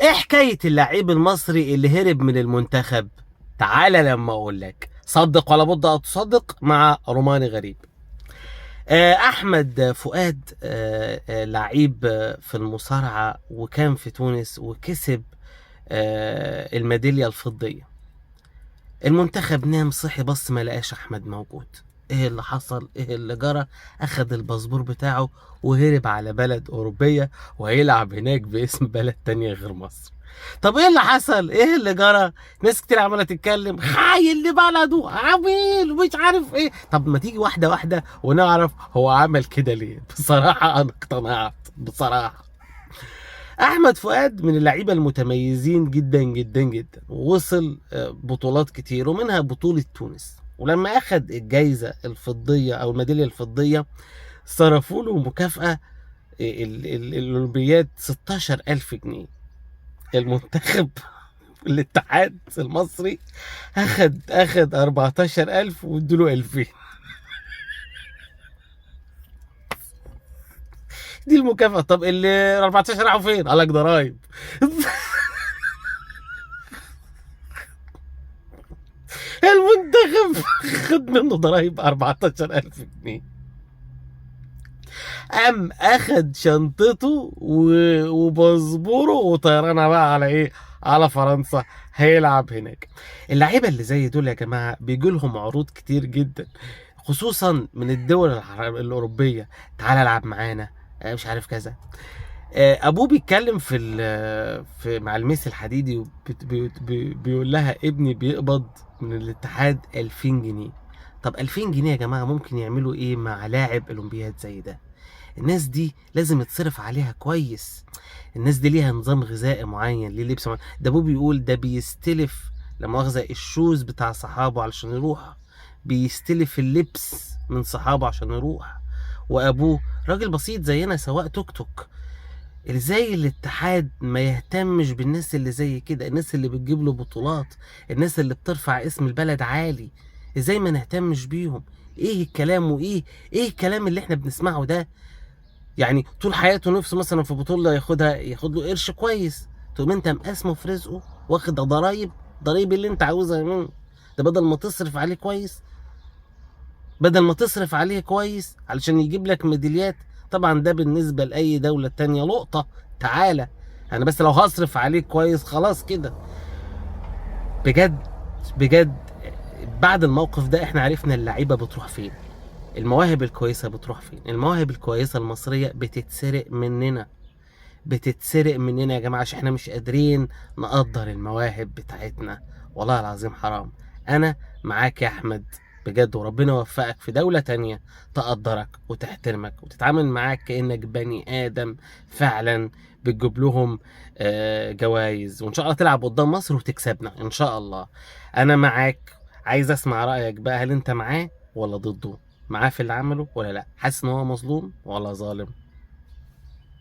ايه حكاية اللعيب المصري اللي هرب من المنتخب؟ تعالى لما اقول لك، صدق ولا بد ان تصدق مع روماني غريب. احمد فؤاد لعيب في المصارعة، وكان في تونس وكسب الميدالية الفضية. المنتخب نام صحي بص ما لقاش احمد موجود. ايه اللي حصل؟ ايه اللي جرى؟ اخد الباسبور بتاعه وهرب على بلد اوروبية، وهيلعب هناك باسم بلد تانية غير مصر. طب ايه اللي حصل؟ ايه اللي جرى؟ ناس كتير عماله تتكلم خاين لبلده، عميل ومش عارف ايه. طب ما تيجي واحده واحده ونعرف هو عمل كده ليه. بصراحه انا اقتنعت بصراحه. احمد فؤاد من اللعيبه المتميزين جدا جدا جدا، ووصل بطولات كتير ومنها بطوله تونس. ولما اخد الجائزه الفضيه او الميداليه الفضيه، صرفوا له مكافاه الاولمبياد 16,000 جنيه. المنتخب الاتحاد المصري اخد 14,000 وادوله 2000. دي المكافأة. طب اللي 14 راحوا فين؟ قال لك ضرايب. المنتخب خد منه ضرايب 14,000 جنيه. قام اخد شنطته وباسبوره وطيرانها بقى على ايه؟ على فرنسا، هيلعب هناك. اللعيبه اللي زي دول يا جماعه بيجي لهم عروض كتير جدا، خصوصا من الدول الاوروبيه. تعال العب معانا، مش عارف كذا. ابوه بيتكلم في مع الميس الحديدي، بيقول لها ابني بيقبض من الاتحاد 2000 جنيه. طب 2000 جنيه يا جماعه ممكن يعملوا ايه مع لاعب اولمبياد زي ده؟ الناس دي لازم يتصرف عليها كويس. الناس دي ليها نظام غذائي معين، ليه لبس معين. ده ابوه بيقول ده بيستلف لا مؤاخذة الشوز بتاع صحابه علشان يروح، بيستلف اللبس من صحابه عشان يروح. وابوه راجل بسيط زينا سواق توك توك. ازاي الاتحاد ما يهتمش بالناس اللي زي كده، الناس اللي بتجيب له بطولات، الناس اللي بترفع اسم البلد عالي؟ ازاي ما نهتمش بيهم؟ ايه الكلام ايه الكلام اللي احنا بنسمعه ده؟ يعني طول حياته نفسه مثلا في بطولة ياخدها، ياخد له قرش كويس، تقوم انت مقاسمه في رزقه واخد ضرايب اللي انت عاوزها منه. ده بدل ما تصرف عليه كويس، بدل ما تصرف عليه كويس علشان يجيب لك ميداليات. طبعا ده بالنسبة لأي دولة تانية لقطة. تعالى، انا بس لو هصرف عليه كويس خلاص كده. بجد بجد، بعد الموقف ده احنا عرفنا اللعيبة بتروح فين، المواهب الكويسة بتروح فين. المواهب الكويسة المصرية بتتسرق مننا، بتتسرق مننا يا جماعة، عشان احنا مش قادرين نقدر المواهب بتاعتنا. والله العظيم حرام. انا معاك يا احمد بجد، وربنا يوفقك في دولة تانية تقدرك وتحترمك وتتعامل معاك كأنك بني آدم فعلا، بتجيب لهم جوائز، وان شاء الله تلعب قدام مصر وتكسبنا ان شاء الله. انا معاك. عايز اسمع رأيك بقى، هل انت معاه ولا ضده؟ معاه في اللي عمله ولا لا؟ حاسس ان هو مظلوم ولا ظالم؟